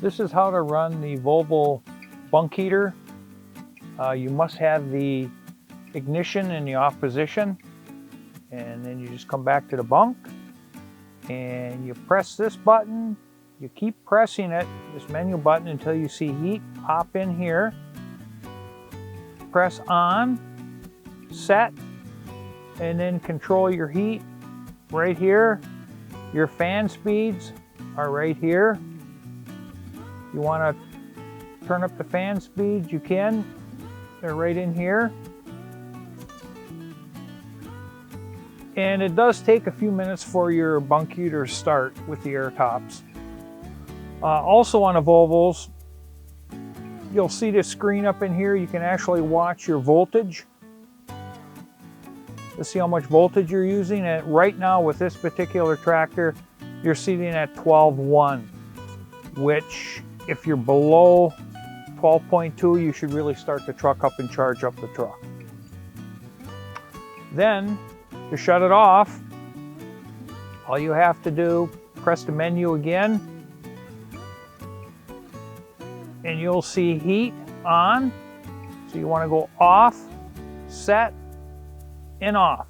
This is how to run the Volvo bunk heater. You must have the ignition in the off position, and then you just come back to the bunk and you press this button. You keep pressing it, this menu button, until you see heat pop in here. Press on, set, and then control your heat right here. Your fan speeds are right here. You want to turn up the fan speeds, you can. They're right in here. And it does take a few minutes for your bunk heater to start with the air tops. Also on the Volvos, you'll see this screen up in here. You can actually watch your voltage to see how much voltage you're using. And right now with this particular tractor, you're sitting at 12.1, which if you're below 12.2, you should really start the truck up and charge up the truck. Then, to shut it off, all you have to do, press the menu again, and you'll see heat on. So you want to go off, set, and off.